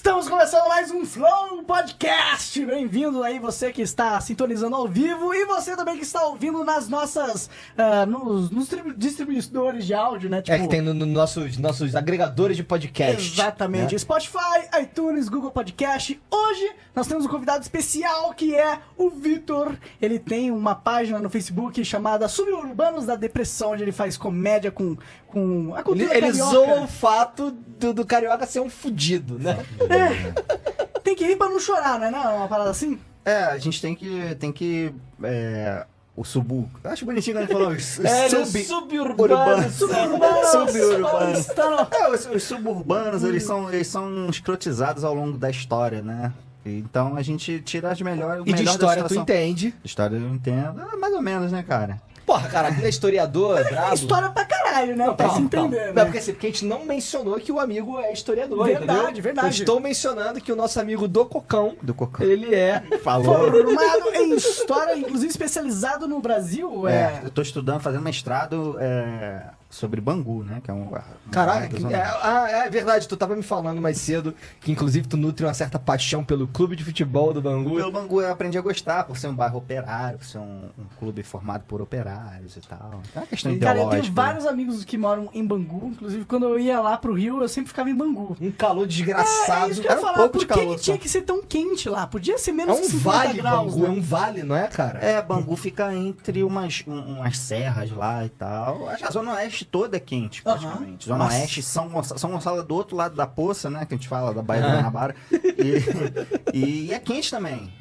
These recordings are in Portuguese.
Estamos começando mais um Flow Podcast. Bem-vindo aí você que está sintonizando ao vivo e você também que está ouvindo nas nossas nos distribuidores de áudio, né? Tipo, que tem nos nossos agregadores de podcast. Exatamente. Né? Spotify, iTunes, Google Podcast. Hoje nós temos um convidado especial que é o Vitor. Ele tem uma página no Facebook chamada Suburbanos da Depressão, onde ele faz comédia com a cultura carioca. Ele zoa o fato do carioca ser um fudido, né? Tem que rir pra não chorar, né? Não é uma parada assim? A gente tem que o subu... Acho bonitinho quando ele falou suburbanos. Os suburbanos, eles são escrotizados ao longo da história, né? Então a gente tira as melhores... E de história tu entende? De história eu entendo, mais ou menos, né, cara? Porra, cara, aquele é historiador, brabo. História pra caralho, né? Pra se entender, né? Não, porque a gente não mencionou que o amigo é historiador, verdade. Eu estou mencionando que o nosso amigo do Cocão, ele é... formado em história, inclusive especializado no Brasil. Eu tô estudando, fazendo mestrado sobre Bangu, né? Que é Caraca, é verdade, tu tava me falando mais cedo que inclusive tu nutre uma certa paixão pelo clube de futebol do Bangu. Pelo Bangu eu aprendi a gostar, por ser um bairro operário, por ser um clube formado por operários e tal. É uma questão ideológica. Cara, eu tenho vários amigos que moram em Bangu, inclusive quando eu ia lá pro Rio, eu sempre ficava em Bangu. Um calor desgraçado. Isso que eu ia falar, por que tinha que ser tão quente lá? Podia ser menos de 50 graus. Bangu, né? É um vale, não é, cara? Bangu fica entre umas serras lá e tal. A Zona Oeste toda é quente, praticamente. Zona Oeste, São Gonçalo do outro lado da poça, né? Que a gente fala, da Baía do Guanabara. E é quente também.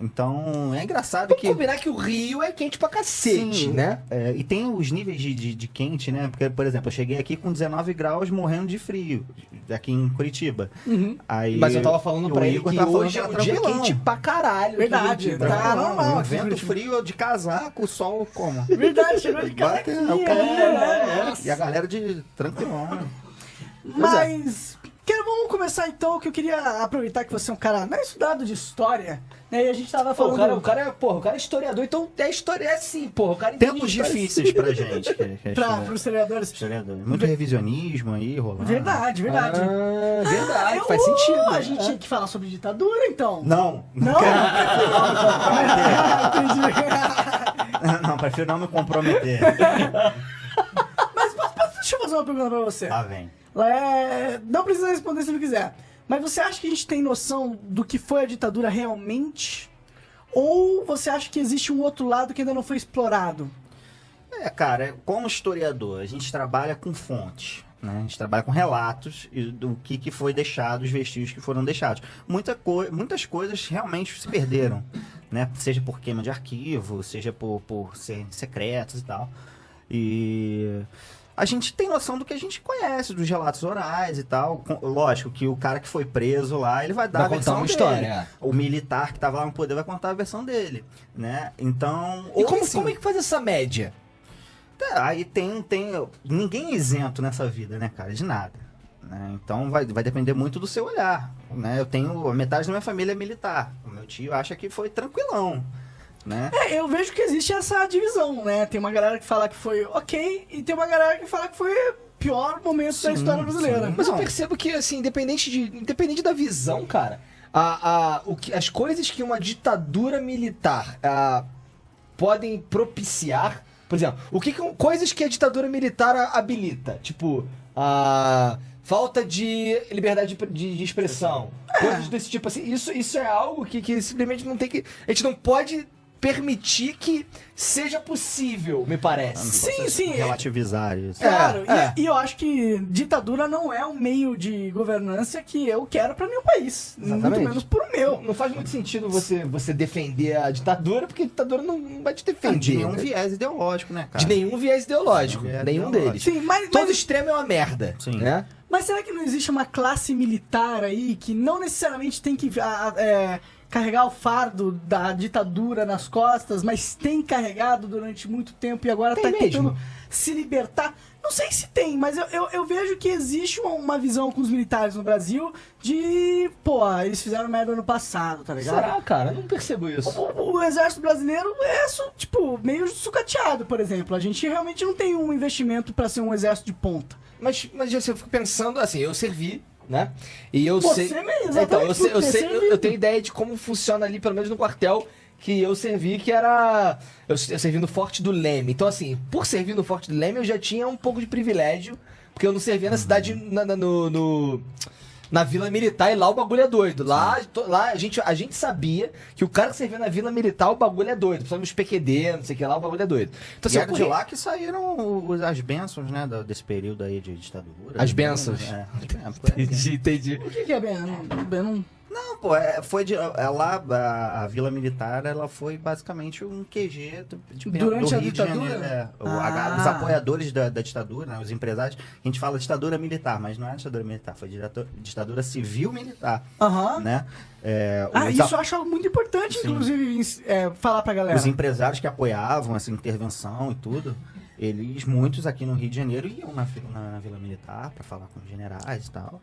Então, é engraçado Vamos combinar que o Rio é quente pra cacete, sim, né? E tem os níveis de quente, né? Porque, por exemplo, eu cheguei aqui com 19 graus morrendo de frio, aqui em Curitiba. Aí, mas eu tava falando pra ele que hoje é um dia tranquilão. Quente pra caralho. Verdade, tá normal. Vento frio de casaco, sol como? Verdade, chegou de casaquinha. E a galera de tranquilão. Mas... vamos começar então, que eu queria aproveitar que você é um cara não é estudado de história, né? E a gente tava falando... O cara é historiador, então é história assim, porra. O cara entende tempos difíceis pra gente. Pros historiadores. Muito revisionismo aí rolando. Verdade. Verdade, faz sentido. A gente tinha que falar sobre ditadura, então. Não? Não, Não, prefiro não me comprometer. Mas deixa eu fazer uma pergunta pra você. Vem. Não precisa responder se não quiser. Mas você acha que a gente tem noção do que foi a ditadura realmente? Ou você acha que existe um outro lado que ainda não foi explorado? Cara, como historiador, a gente trabalha com fontes, né? A gente trabalha com relatos do que foi deixado, os vestígios que foram deixados. Muitas coisas realmente se perderam, né? Seja por queima de arquivo, seja por serem secretos e tal. E... a gente tem noção do que a gente conhece, dos relatos orais e tal. Lógico que o cara que foi preso lá, ele vai dar a versão dele. História. O militar que estava lá no poder vai contar a versão dele, né? Então... E como é que faz essa média? Aí tem... Ninguém é isento nessa vida, né, cara? De nada. Né? Então vai depender muito do seu olhar, né? A metade da minha família é militar. O meu tio acha que foi tranquilão. Né? Eu vejo que existe essa divisão, né? Tem uma galera que fala que foi ok e tem uma galera que fala que foi o pior momento da história brasileira. Sim. Mas eu percebo que, assim, independente da visão, cara, as coisas que uma ditadura militar podem propiciar, por exemplo, coisas que a ditadura militar habilita, tipo, falta de liberdade de expressão, coisas desse tipo, assim, isso é algo que simplesmente não tem que... A gente não pode permitir que seja possível, me parece. Sim. Relativizar isso. Claro, e eu acho que ditadura não é um meio de governança que eu quero pra nenhum país. Exatamente. Muito menos pro meu. Não faz muito sentido você defender a ditadura, porque a ditadura não vai te defender. De nenhum viés ideológico, né, cara? De nenhum viés ideológico. Nenhum deles. Sim, Todo extremo é uma merda. Sim. Né? Mas será que não existe uma classe militar aí que não necessariamente tem que carregar o fardo da ditadura nas costas, mas tem carregado durante muito tempo e agora tá tentando se libertar? Não sei se tem, mas eu vejo que existe uma visão com os militares no Brasil de, eles fizeram merda no passado, tá ligado? Será, cara? Eu não percebo isso. O exército brasileiro é, meio sucateado, por exemplo. A gente realmente não tem um investimento pra ser um exército de ponta. Mas eu fico pensando, assim, eu servi né? E eu Você sei... mesmo, Então, exatamente, eu tenho ideia de como funciona ali, pelo menos no quartel que eu servi, que era... Eu servi no Forte do Leme. Então, assim, por servir no Forte do Leme, eu já tinha um pouco de privilégio, porque eu não servia na cidade, na Vila Militar, e lá o bagulho é doido. Lá a gente sabia que o cara que servia na Vila Militar, o bagulho é doido. Principalmente os PQD, não sei o que lá, o bagulho é doido. Então, E assim, era de lá que saíram as bênçãos, né, desse período aí de ditadura. As bênçãos? É, as bênçãos. entendi. O que é Ben? Ben não... Não, pô, foi de lá, a Vila Militar, ela foi basicamente um QG Durante do a Rio de ditadura? Janeiro. Os Ah. apoiadores da ditadura, né, os empresários, a gente fala ditadura militar, mas não é ditadura militar, foi ditadura civil-militar, Aham. né? Isso eu acho algo muito importante, Sim. inclusive, falar pra galera. Os empresários que apoiavam essa intervenção e tudo, muitos aqui no Rio de Janeiro iam na Vila Militar para falar com os generais e tal.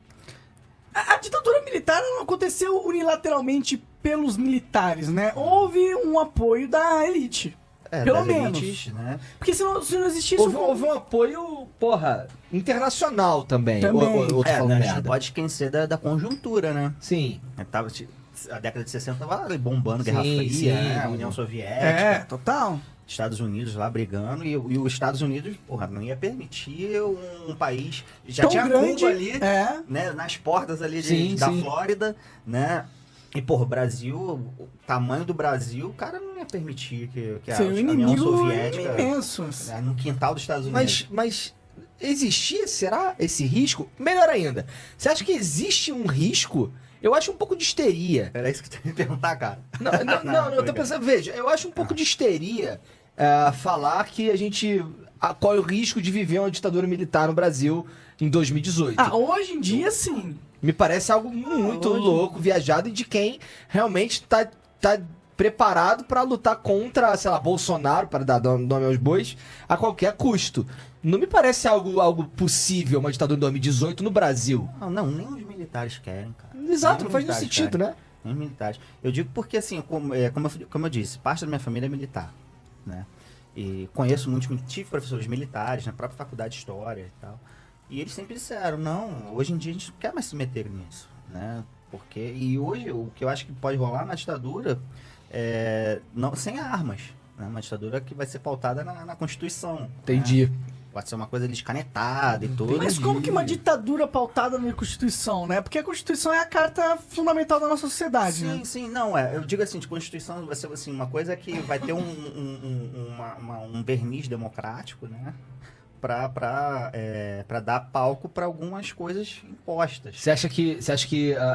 A ditadura militar não aconteceu unilateralmente pelos militares, né? Houve um apoio da elite. Pelo das menos. elites, né? Porque se não existisse... Houve um apoio, porra, internacional também. Também. Ou tô falando Né, a gente merda? não pode esquecer da conjuntura, né? Sim. A década de 60 tava bombando, Guerra Sim, Fria, sim. né? A União Soviética, total. Estados Unidos lá brigando, e os Estados Unidos, porra, não ia permitir um país... Já Tão tinha grande, Cuba ali, é. né? Nas portas ali Sim, da sim. Flórida, né? E, porra, o Brasil, o tamanho do Brasil, o cara não ia permitir que a Seu União inimigo Soviética... imenso. né, no quintal dos Estados Unidos. Mas existia, será, esse risco? Melhor ainda, você acha que existe um risco? Eu acho um pouco de histeria. Era isso que eu ia perguntar, cara. Não, eu tô pensando, veja, eu acho um pouco de histeria falar que a gente... qual é o risco de viver uma ditadura militar no Brasil em 2018? Hoje em dia, sim. Me parece algo muito hoje- louco, viajado, e de quem realmente tá preparado pra lutar contra, sei lá, Bolsonaro, para dar nome aos bois, a qualquer custo. Não me parece algo possível, uma ditadura em 2018 no Brasil. Não, nem os militares querem, cara. Exato, Nem não os faz nenhum militares sentido, querem. né? Nem os militares. Eu digo porque, assim, como eu disse, parte da minha família é militar, né? E conheço muitos, tive professores militares na própria faculdade de História e tal. E eles sempre disseram, não, hoje em dia a gente não quer mais se meter nisso, né? E hoje o que eu acho que pode rolar na ditadura não, sem armas, né? Uma ditadura que vai ser pautada na Constituição. Entendi. Né? Pode ser uma coisa descanetada e tudo. Mas como que uma ditadura pautada na Constituição, né? Porque a Constituição é a carta fundamental da nossa sociedade, né? Sim, não, eu digo assim, de Constituição vai ser assim, uma coisa que vai ter um verniz democrático, né? Pra dar palco pra algumas coisas impostas. Você acha que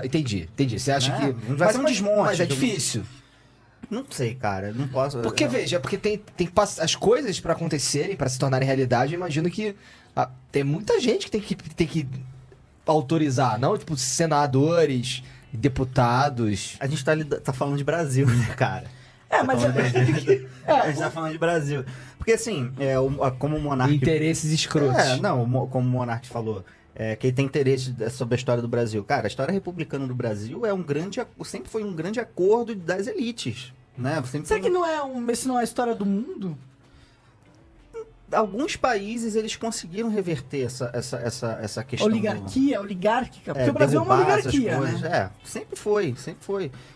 entendi. Você acha Né? que... Vai ser um desmonte. Mas é difícil. Não sei, cara, não posso... Porque, veja, porque tem que passar as coisas pra acontecerem, pra se tornarem realidade, eu imagino que tem muita gente que tem que autorizar, não? Tipo, senadores, deputados. A gente tá falando de Brasil, né, cara? Mas... A gente tá falando de Brasil. Porque, assim, como o monarca... Interesses escrotos. Como o Monark falou, que ele tem interesse sobre a história do Brasil. Cara, a história republicana do Brasil sempre foi um grande acordo das elites, né? Será que esse não é a história do mundo? Alguns países, eles conseguiram reverter essa questão. Oligarquia, oligárquica. Porque o Brasil é uma derrubar essas oligarquia, coisas. né? Sempre foi.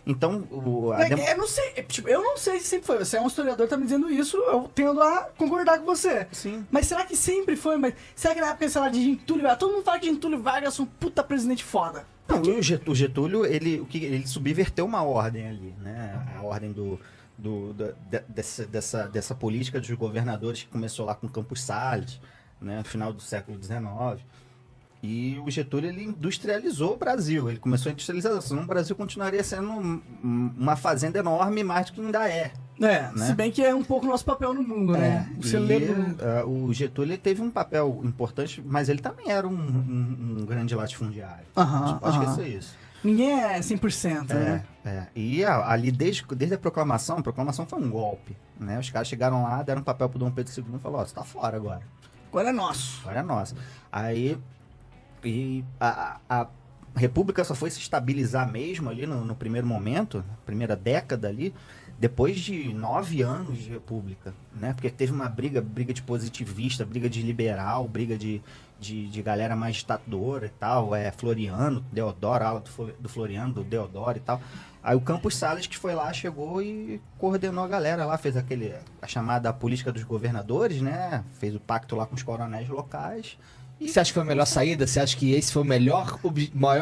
Então, Eu não sei, eu não sei se sempre foi. Você é um historiador, tá me dizendo isso, eu tendo a concordar com você. Sim. Mas será que sempre foi? Mas será que na época, sei lá, de Getúlio Vargas, todo mundo fala que Getúlio Vargas é um puta presidente foda. Não, o Getúlio, ele subverteu uma ordem ali, né? A ordem dessa política dos governadores que começou lá com Campos Salles, né? No final do século XIX. E o Getúlio, ele industrializou o Brasil. Ele começou a industrialização. Senão o Brasil continuaria sendo uma fazenda enorme, mais do que ainda é. Né? Né? Se bem que é um pouco nosso papel no mundo, né? O celeiro do mundo. O Getúlio, ele teve um papel importante, mas ele também era um grande latifundiário. A gente pode esquecer isso. Ninguém é 100%, né? E ali, desde a proclamação foi um golpe, né? Os caras chegaram lá, deram um papel pro Dom Pedro II e falaram, você tá fora agora. Agora é nosso. Agora é nossa. Aí, a República só foi se estabilizar mesmo ali no primeiro momento, na primeira década ali, depois de 9 anos de República, né? Porque teve uma briga de positivista, briga de liberal, briga de de galera mais ditadora e tal, Floriano, Deodoro, a ala do Floriano, do Deodoro e tal. Aí o Campos Salles que foi lá, chegou e coordenou a galera lá, fez a chamada política dos governadores, né? Fez o pacto lá com os coronéis locais. E você acha que foi a melhor saída? Você acha que esse foi a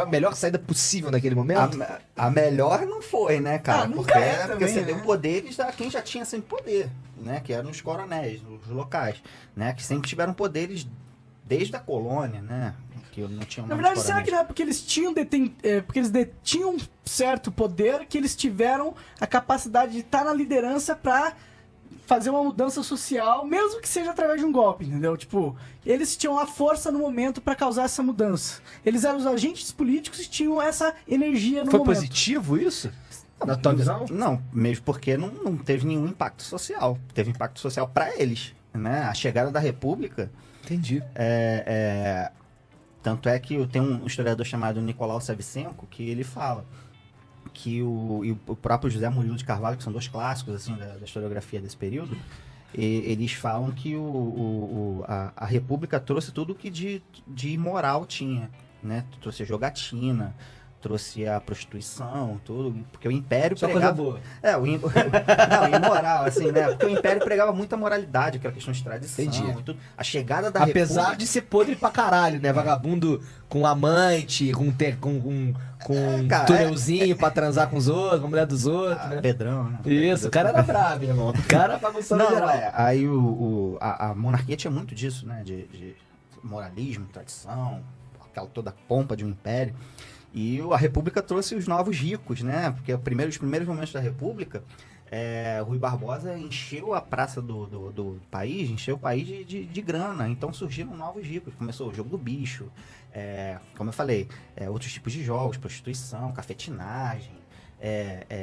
melhor saída possível naquele momento? A melhor não foi, né, cara? Nunca porque é também, você né? deu poderes a quem já tinha sempre poder, né? Que eram os coronéis, os locais, né? Que sempre tiveram poderes desde a colônia, né? Que não tinham Na mais verdade, será coronéis. que não é porque eles tinham porque eles detinham um certo poder que eles tiveram a capacidade de estar na liderança pra fazer uma mudança social, mesmo que seja através de um golpe, entendeu? Tipo, eles tinham a força no momento pra causar essa mudança. Eles eram os agentes políticos e tinham essa energia no Foi momento. positivo isso? Na tua visão? Não, mesmo porque não teve nenhum impacto social. Teve impacto social para eles, né? A chegada da República, Entendi. tanto é que tem um historiador chamado Nicolau Savicenko que ele fala que o próprio José Murilo de Carvalho, que são dois clássicos assim da historiografia desse período, eles falam que a República trouxe tudo o que de imoral tinha, né? Trouxe a jogatina, trouxe a prostituição, tudo, porque o Império Só pregava... coisa boa. Não, imoral, assim, né? Porque o Império pregava muita moralidade, aquela questão de tradição Entendi. e tudo. A chegada da Apesar República... de ser podre pra caralho, né? Vagabundo com amante, com cara, túnelzinho pra transar com os outros, com a mulher dos outros, né? Pedrão, né? Isso, o cara era bravo, irmão. O cara bagunçou Não, geral. aí a monarquia tinha muito disso, né? De moralismo, tradição, aquela toda pompa de um império. E a República trouxe os novos ricos, né? Porque os primeiros momentos da República, Rui Barbosa encheu a praça do país, encheu o país de grana. Então surgiram novos ricos. Começou o jogo do bicho, como eu falei, outros tipos de jogos, prostituição, cafetinagem,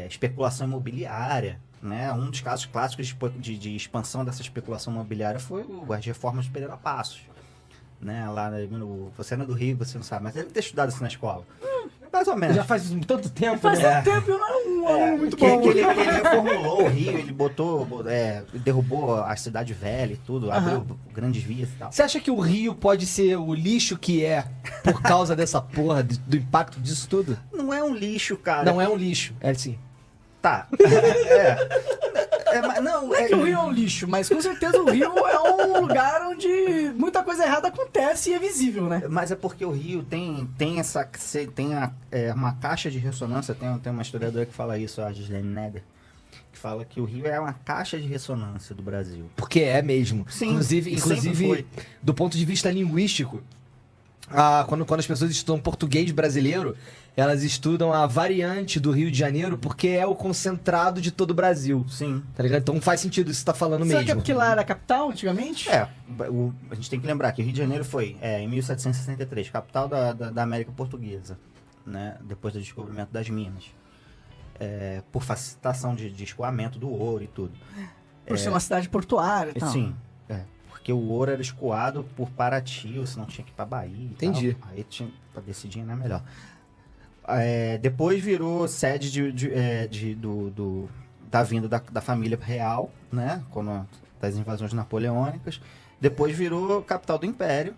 especulação imobiliária. Né? Um dos casos clássicos de expansão dessa especulação imobiliária foi as reformas de Pereira Passos. Né? Lá você não é do Rio, você não sabe, mas deve ter estudado isso na escola. Mais ou menos. Já faz tanto tempo, Faz né? tanto tempo, eu não era um aluno muito que bom. ele reformulou o Rio, ele derrubou a cidade velha e tudo, abriu grandes vias e tal. Você acha que o Rio pode ser o lixo que é por causa dessa porra, do impacto disso tudo? Não é um lixo, cara. Não é um lixo, é sim. Tá. Mas Não é que o Rio é um lixo, mas com certeza o Rio é um lugar onde muita coisa errada acontece e é visível, né? Mas é porque o Rio tem uma caixa de ressonância, tem uma historiadora que fala isso, a Gislene Neder, que fala que o Rio é uma caixa de ressonância do Brasil. Porque é mesmo. Sim, Inclusive sempre foi. do ponto de vista linguístico, quando as pessoas estudam português brasileiro, elas estudam a variante do Rio de Janeiro porque é o concentrado de todo o Brasil. Sim. Tá ligado? Então faz sentido isso que você tá falando Será mesmo. que é porque lá era a capital antigamente? A gente tem que lembrar que o Rio de Janeiro foi, em 1763, capital da América Portuguesa, né? Depois do descobrimento das minas. Por facilitação de escoamento do ouro e tudo. Por ser uma cidade portuária e tal. Sim, porque o ouro era escoado por Paraty, ou senão tinha que ir pra Bahia e Entendi. tal. Aí tinha pra decidir, né, melhor. Depois virou sede da vinda da família real, né, das invasões napoleônicas. Depois virou capital do Império,